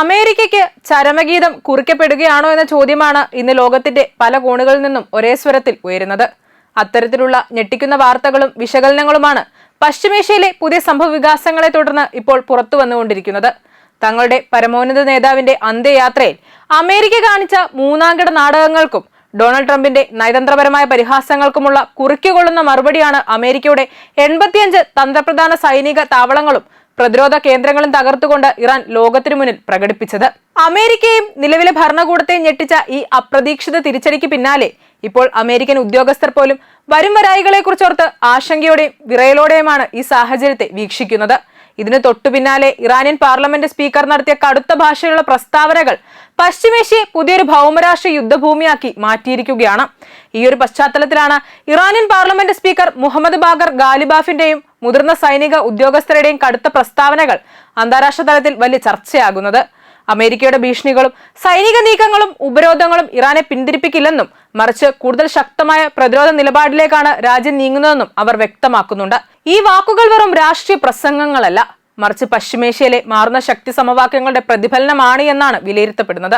അമേരിക്കയ്ക്ക് ചരമഗീതം കുറിക്കപ്പെടുകയാണോ എന്ന ചോദ്യമാണ് ഇന്ന് ലോകത്തിന്റെ പല കോണുകളിൽ നിന്നും ഒരേ സ്വരത്തിൽ ഉയരുന്നത്. അത്തരത്തിലുള്ള ഞെട്ടിക്കുന്ന വാർത്തകളും വിശകലനങ്ങളുമാണ് പശ്ചിമേഷ്യയിലെ പുതിയ സംഭവവികാസങ്ങളെ തുടർന്ന് ഇപ്പോൾ പുറത്തു വന്നുകൊണ്ടിരിക്കുന്നത്. തങ്ങളുടെ പരമോന്നത നേതാവിന്റെ അന്ത്യയാത്രയിൽ അമേരിക്ക കാണിച്ച മൂന്നാംകിട നാടകങ്ങൾക്കും ഡൊണാൾഡ് ട്രംപിന്റെ നയതന്ത്രപരമായ പരിഹാസങ്ങൾക്കുമുള്ള കുറിക്കുകൊള്ളുന്ന മറുപടിയാണ് അമേരിക്കയുടെ 85 തന്ത്രപ്രധാന സൈനിക താവളങ്ങളും പ്രതിരോധ കേന്ദ്രങ്ങളും തകർത്തുകൊണ്ട് ഇറാൻ ലോകത്തിനു മുന്നിൽ പ്രകടിപ്പിച്ചത്. അമേരിക്കയും നിലവിലെ ഭരണകൂടത്തെയും ഞെട്ടിച്ച ഈ അപ്രതീക്ഷിത തിരിച്ചടിക്ക് പിന്നാലെ ഇപ്പോൾ അമേരിക്കൻ ഉദ്യോഗസ്ഥർ പോലും വരും വരായികളെ കുറിച്ചോർത്ത് ആശങ്കയോടെയും വിറയലോടെയുമാണ് ഈ സാഹചര്യത്തെ വീക്ഷിക്കുന്നത്. ഇതിന് തൊട്ടു പിന്നാലെ ഇറാനിയൻ പാർലമെന്റ് സ്പീക്കർ നടത്തിയ കടുത്ത ഭാഷയിലുള്ള പ്രസ്താവനകൾ പശ്ചിമേഷ്യയെ പുതിയൊരു ഭൗമരാഷ്ട്ര യുദ്ധഭൂമിയാക്കി മാറ്റിയിരിക്കുകയാണ്. ഈ ഒരു പശ്ചാത്തലത്തിലാണ് Iranian parliament speaker Mohammad Bagher ഗാലിബാഫിന്റെയും മുതിർന്ന സൈനിക ഉദ്യോഗസ്ഥരുടെയും കടുത്ത പ്രസ്താവനകൾ അന്താരാഷ്ട്ര തലത്തിൽ വലിയ ചർച്ചയാകുന്നത്. അമേരിക്കയുടെ ഭീഷണികളും സൈനിക നീക്കങ്ങളും ഉപരോധങ്ങളും ഇറാനെ പിന്തിരിപ്പിക്കില്ലെന്നും മറിച്ച് കൂടുതൽ ശക്തമായ പ്രതിരോധ നിലപാടിലേക്കാണ് രാജ്യം നീങ്ങുന്നതെന്നും അവർ വ്യക്തമാക്കുന്നുണ്ട്. ഈ വാക്കുകൾ വെറും രാഷ്ട്രീയ പ്രസംഗങ്ങളല്ല, മറിച്ച് പശ്ചിമേഷ്യയിലെ മാറുന്ന ശക്തി സമവാക്യങ്ങളുടെ പ്രതിഫലനമാണ് എന്നാണ് വിലയിരുത്തപ്പെടുന്നത്.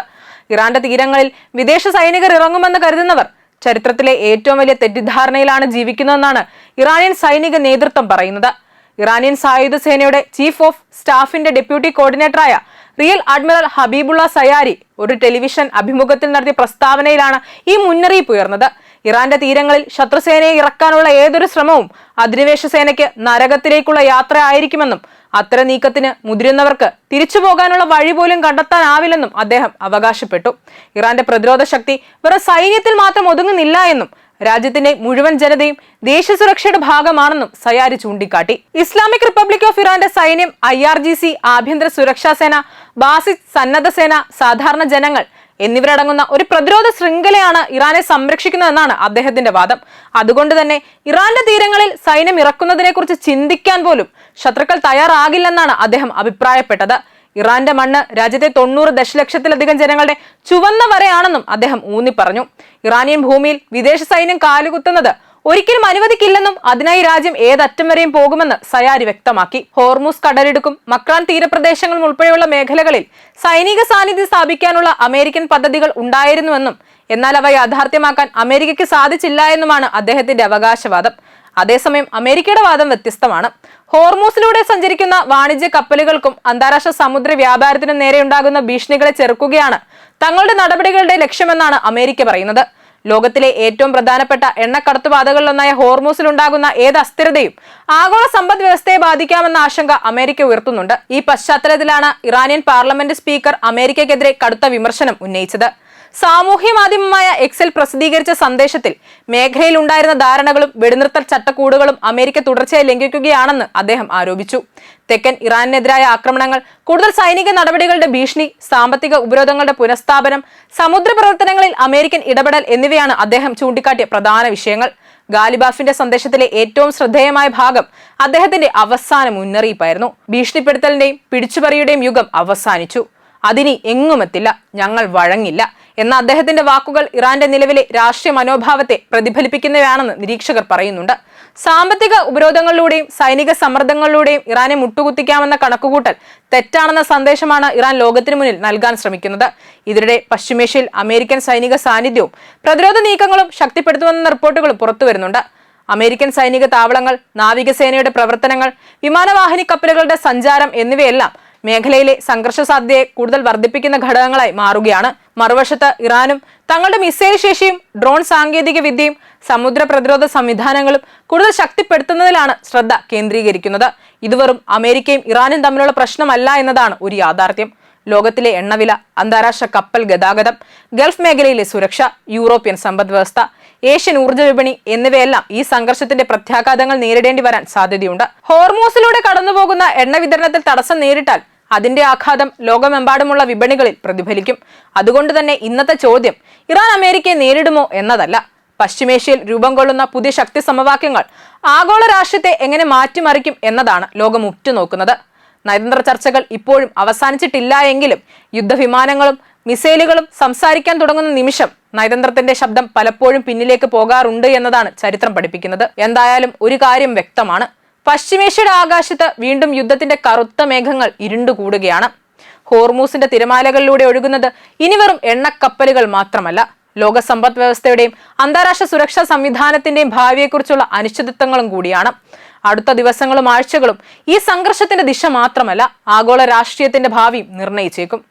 ഇറാന്റെ തീരങ്ങളിൽ വിദേശ സൈനികർ ഇറങ്ങുമെന്ന് കരുതുന്നവർ ചരിത്രത്തിലെ ഏറ്റവും വലിയ തെറ്റിദ്ധാരണയിലാണ് ജീവിക്കുന്നതെന്നാണ് ഇറാനിയൻ സൈനിക നേതൃത്വം പറയുന്നത്. ഇറാനിയൻ സായുധ സേനയുടെ ചീഫ് ഓഫ് സ്റ്റാഫിന്റെ ഡെപ്യൂട്ടി കോർഡിനേറ്ററായ റിയൽ അഡ്മിറൽ ഹബീബുള്ള സയാരി ഒരു ടെലിവിഷൻ അഭിമുഖത്തിൽ നടത്തിയ പ്രസ്താവനയിലാണ് ഈ മുന്നറിയിപ്പ് ഉയർന്നത്. ഇറാന്റെ തീരങ്ങളിൽ ശത്രുസേനയെ ഇറക്കാനുള്ള ഏതൊരു ശ്രമവും അധിനിവേശ സേനയ്ക്ക് നരകത്തിലേക്കുള്ള യാത്ര ആയിരിക്കുമെന്നും അത്തരം നീക്കത്തിന് മുതിരുന്നവർക്ക് തിരിച്ചു പോകാനുള്ള വഴി പോലും കണ്ടെത്താനാവില്ലെന്നും അദ്ദേഹം അവകാശപ്പെട്ടു. ഇറാന്റെ പ്രതിരോധ ശക്തി വെറും സൈന്യത്തിൽ മാത്രം ഒതുങ്ങുന്നില്ല എന്നും രാജ്യത്തിന്റെ മുഴുവൻ ജനതയും ദേശീയ സുരക്ഷയുടെ ഭാഗമാണെന്നും സയാരി ചൂണ്ടിക്കാട്ടി. ഇസ്ലാമിക് റിപ്പബ്ലിക് ഓഫ് ഇറാന്റെ സൈന്യം, IRGC, ആഭ്യന്തര സുരക്ഷാ സേന, ബാസിദ് സന്നദ്ധ സേന, സാധാരണ ജനങ്ങൾ എന്നിവരടങ്ങുന്ന ഒരു പ്രതിരോധ ശൃംഖലയാണ് ഇറാനെ സംരക്ഷിക്കുന്നതെന്നാണ് അദ്ദേഹത്തിന്റെ വാദം. അതുകൊണ്ട് തന്നെ ഇറാന്റെ തീരങ്ങളിൽ സൈന്യം ഇറക്കുന്നതിനെ കുറിച്ച് ചിന്തിക്കാൻ പോലും ശത്രുക്കൾ തയ്യാറാകില്ലെന്നാണ് അദ്ദേഹം അഭിപ്രായപ്പെട്ടത്. ഇറാന്റെ മണ്ണ് രാജ്യത്തെ 90 ദശലക്ഷത്തിലധികം ജനങ്ങളുടെ ചുവന്ന വരയാണെന്നും അദ്ദേഹം ഊന്നി പറഞ്ഞു. ഇറാനിയൻ ഭൂമിയിൽ വിദേശ സൈന്യം കാലുകുത്തുന്നത് ഒരിക്കലും അനുവദിക്കില്ലെന്നും അതിനായി രാജ്യം ഏതറ്റം വരെയും പോകുമെന്ന് സയാരി വ്യക്തമാക്കി. ഹോർമൂസ് കടലിടുക്കും മക്രാൻ തീരപ്രദേശങ്ങളും ഉൾപ്പെടെയുള്ള മേഖലകളിൽ സൈനിക സാന്നിധ്യം സ്ഥാപിക്കാനുള്ള അമേരിക്കൻ പദ്ധതികൾ ഉണ്ടായിരുന്നുവെന്നും എന്നാൽ അവ യാഥാർത്ഥ്യമാക്കാൻ അമേരിക്കയ്ക്ക് സാധിച്ചില്ല എന്നുമാണ് അദ്ദേഹത്തിന്റെ അവകാശവാദം. അതേസമയം അമേരിക്കയുടെ വാദം വ്യത്യസ്തമാണ്. ഹോർമൂസിലൂടെ സഞ്ചരിക്കുന്ന വാണിജ്യ കപ്പലുകൾക്കും അന്താരാഷ്ട്ര സമുദ്ര വ്യാപാരത്തിനും നേരെ ഉണ്ടാകുന്ന ഭീഷണികളെ ചെറുക്കുകയാണ് തങ്ങളുടെ നടപടികളുടെ ലക്ഷ്യമെന്നാണ് അമേരിക്ക പറയുന്നത്. ലോകത്തിലെ ഏറ്റവും പ്രധാനപ്പെട്ട എണ്ണക്കടത്തുപാതകളിലൊന്നായ ഹോർമൂസിലുണ്ടാകുന്ന ഏത് അസ്ഥിരതയും ആഗോള സമ്പദ് വ്യവസ്ഥയെ ബാധിക്കാമെന്ന ആശങ്ക അമേരിക്ക ഉയർത്തുന്നുണ്ട്. ഈ പശ്ചാത്തലത്തിലാണ് ഇറാനിയൻ പാർലമെന്റ് സ്പീക്കർ അമേരിക്കയ്ക്കെതിരെ കടുത്ത വിമർശനം ഉന്നയിച്ചത്. സാമൂഹ്യ മാധ്യമമായ എക്സിൽ പ്രസിദ്ധീകരിച്ച സന്ദേശത്തിൽ മേഖലയിൽ ഉണ്ടായിരുന്ന ധാരണകളും വെടിനിർത്തൽ ചട്ടക്കൂടുകളും അമേരിക്ക തുടർച്ചയായി ലംഘിക്കുകയാണെന്ന് അദ്ദേഹം ആരോപിച്ചു. തെക്കൻ ഇറാനെതിരായ ആക്രമണങ്ങൾ, കൂടുതൽ സൈനിക നടപടികളുടെ ഭീഷണി, സാമ്പത്തിക ഉപരോധങ്ങളുടെ പുനഃസ്ഥാപനം, സമുദ്ര പ്രവർത്തനങ്ങളിൽ അമേരിക്കൻ ഇടപെടൽ എന്നിവയാണ് അദ്ദേഹം ചൂണ്ടിക്കാട്ടിയ പ്രധാന വിഷയങ്ങൾ. ഗാലിബാഫിന്റെ സന്ദേശത്തിലെ ഏറ്റവും ശ്രദ്ധേയമായ ഭാഗം അദ്ദേഹത്തിന്റെ അവസാന മുന്നറിയിപ്പായിരുന്നു. ഭീഷണിപ്പെടുത്തലിന്റെയും പിടിച്ചുപറിയുടെയും യുഗം അവസാനിച്ചു, അതിനി എങ്ങുമെത്തില്ല, ഞങ്ങൾ വഴങ്ങില്ല എന്ന അദ്ദേഹത്തിന്റെ വാക്കുകൾ ഇറാന്റെ നിലവിലെ രാഷ്ട്രീയ മനോഭാവത്തെ പ്രതിഫലിപ്പിക്കുന്നവയാണെന്ന് നിരീക്ഷകർ പറയുന്നുണ്ട്. സാമ്പത്തിക ഉപരോധങ്ങളിലൂടെയും സൈനിക സമ്മർദ്ദങ്ങളിലൂടെയും ഇറാനെ മുട്ടുകുത്തിക്കാമെന്ന കണക്കുകൂട്ടൽ തെറ്റാണെന്ന സന്ദേശമാണ് ഇറാൻ ലോകത്തിനു മുന്നിൽ നൽകാൻ ശ്രമിക്കുന്നത്. ഇതിനിടെ പശ്ചിമേഷ്യയിൽ അമേരിക്കൻ സൈനിക സാന്നിധ്യവും പ്രതിരോധ നീക്കങ്ങളും ശക്തിപ്പെടുത്തുമെന്ന റിപ്പോർട്ടുകൾ പുറത്തുവരുന്നുണ്ട്. അമേരിക്കൻ സൈനിക താവളങ്ങൾ, നാവികസേനയുടെ പ്രവർത്തനങ്ങൾ, വിമാനവാഹിനി കപ്പലുകളുടെ സഞ്ചാരം എന്നിവയെല്ലാം മേഖലയിലെ സംഘർഷ സാധ്യതയെ കൂടുതൽ വർദ്ധിപ്പിക്കുന്ന ഘടകങ്ങളായി മാറുകയാണ്. മറുവശത്ത് ഇറാനും തങ്ങളുടെ മിസൈൽ ശേഷിയും ഡ്രോൺ സാങ്കേതിക വിദ്യയും സമുദ്ര പ്രതിരോധ സംവിധാനങ്ങളും കൂടുതൽ ശക്തിപ്പെടുത്തുന്നതിലാണ് ശ്രദ്ധ കേന്ദ്രീകരിക്കുന്നത്. ഇത് വെറും അമേരിക്കയും ഇറാനും തമ്മിലുള്ള പ്രശ്നമല്ല എന്നതാണ് ഒരു യാഥാർത്ഥ്യം. ലോകത്തിലെ എണ്ണവില, അന്താരാഷ്ട്ര കപ്പൽ ഗതാഗതം, ഗൾഫ് മേഖലയിലെ സുരക്ഷ, യൂറോപ്യൻ സമ്പദ് വ്യവസ്ഥ, ഏഷ്യൻ ഊർജ്ജ വിപണി എന്നിവയെല്ലാം ഈ സംഘർഷത്തിന്റെ പ്രത്യാഘാതങ്ങൾ നേരിടേണ്ടി വരാൻ സാധ്യതയുണ്ട്. ഹോർമൂസിലൂടെ കടന്നുപോകുന്ന എണ്ണ വിതരണത്തിൽ തടസ്സം നേരിട്ടാൽ അതിന്റെ ആഘാതം ലോകമെമ്പാടുമുള്ള വിപണികളിൽ പ്രതിഫലിക്കും. അതുകൊണ്ട് തന്നെ ഇന്നത്തെ ചോദ്യം ഇറാൻ അമേരിക്കയെ നേരിടുമോ എന്നതല്ല, പശ്ചിമേഷ്യയിൽ രൂപം കൊള്ളുന്ന പുതിയ ശക്തി സമവാക്യങ്ങൾ ആഗോള രാഷ്ട്രീയത്തെ എങ്ങനെ മാറ്റിമറിക്കും എന്നതാണ് ലോകം ഉറ്റുനോക്കുന്നത്. നയതന്ത്ര ചർച്ചകൾ ഇപ്പോഴും അവസാനിച്ചിട്ടില്ല എങ്കിലും യുദ്ധവിമാനങ്ങളും മിസൈലുകളും സംസാരിക്കാൻ തുടങ്ങുന്ന നിമിഷം നയതന്ത്രത്തിന്റെ ശബ്ദം പലപ്പോഴും പിന്നിലേക്ക് പോകാറുണ്ട് എന്നതാണ് ചരിത്രം പഠിപ്പിക്കുന്നത്. എന്തായാലും ഒരു കാര്യം വ്യക്തമാണ്, പശ്ചിമേഷ്യയുടെ ആകാശത്ത് വീണ്ടും യുദ്ധത്തിന്റെ കറുത്ത മേഘങ്ങൾ ഇരുണ്ടുകൂടുകയാണ്. ഹോർമൂസിന്റെ തിരമാലകളിലൂടെ ഒഴുകുന്നത് ഇനി വെറും എണ്ണക്കപ്പലുകൾ മാത്രമല്ല, ലോക സമ്പദ് വ്യവസ്ഥയുടെയും അന്താരാഷ്ട്ര സുരക്ഷാ സംവിധാനത്തിന്റെയും ഭാവിയെക്കുറിച്ചുള്ള അനിശ്ചിതത്വങ്ങളും കൂടിയാണ്. അടുത്ത ദിവസങ്ങളും ആഴ്ചകളും ഈ സംഘർഷത്തിന്റെ ദിശ മാത്രമല്ല, ആഗോള രാഷ്ട്രീയത്തിന്റെ ഭാവിയും നിർണയിച്ചേക്കും.